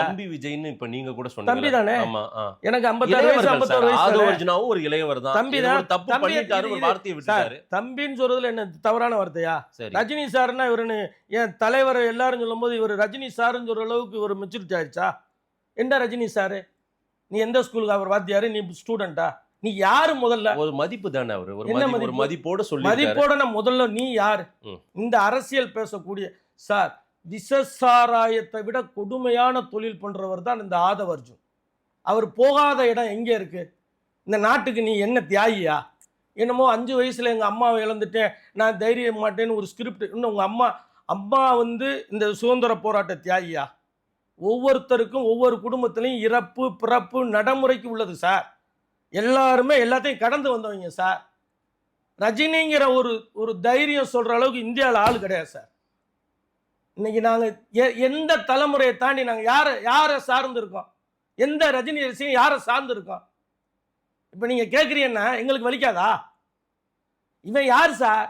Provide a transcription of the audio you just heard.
தம்பி விஜய்னு இப்ப நீங்க கூட தம்பி சொன்னீங்க. தானே ஆமா. எனக்கு 56 வயசு இளையவர்கள் 51 சார். வயசு ஆதவ தானே. அர்ஜுனாவும் ஒரு இளையவர் தான். தம்பி ஏதோ தான். ஒரு தப்பு தம்பி பண்ணிட்டாரு, ஒரு வார்த்தையை சார் விட்டுட்டாரு. தம்பின்னு சொல்றதுல என்ன தவறான வார்த்தையா? சரி. ரஜினி சார்னா இவருன்னு ஏன் தலைவர் எல்லாரும் சொல்லும்போது இவர் ரஜினி சார்ன்னு சொல்ற அளவுக்கு ஒரு மெச்சூரிட்டி ஆயிடுச்சா? என்ன ரஜினி சாரு? நீ எந்த ஸ்கூலுக்கு அவர் வாத்தியாரு? நீ ஸ்டூடெண்டா? நீ யாரு முதல்ல? ஒரு மதிப்பு தானே அவரு. ஒரு என்ன ஒரு மதிப்பு? மதிப்போட சொல்லிருக்காரு. மதிப்போட நான் முதல்ல நீ யாரு? ம். இந்த அரசியல் பேசக்கூடிய சார் விஷசாராயத்தை விட கொடுமையான தொழில் பண்றவர் தான் இந்த ஆதவ அர்ஜுன். அவர் போகாத இடம் எங்க இருக்கு? இந்த நாட்டுக்கு நீ என்ன தியாகியா? என்னமோ 5 வயசுல எங்க அம்மாவை இழந்துட்டேன், நான் தைரியம் மாட்டேன்னு ஒரு ஸ்கிரிப்ட். இன்னும் உங்க அம்மா அம்மா இந்த சுதந்திர போராட்ட தியாகியா? ஒவ்வொருத்தருக்கும் ஒவ்வொரு குடும்பத்திலையும் இறப்பு பிறப்பு நடைமுறைக்கு உள்ளது சார். எல்லாருமே எல்லாத்தையும் கடந்து வந்தவங்க சார். ரஜினிங்கிற ஒரு தைரியம் சொல்ற அளவுக்கு இந்தியாவில் ஆள் கிடையாது சார். இன்னைக்கு நாங்க எந்த தலைமுறையை தாண்டி நாங்க யாரை சார்ந்து இருக்கோம்? எந்த ரஜினி ரசிகன் யாரை சார்ந்து இருக்கோம்? இப்ப நீங்க கேட்குறீங்கன்னா எங்களுக்கு வலிக்காதா? இவன் யார் சார்?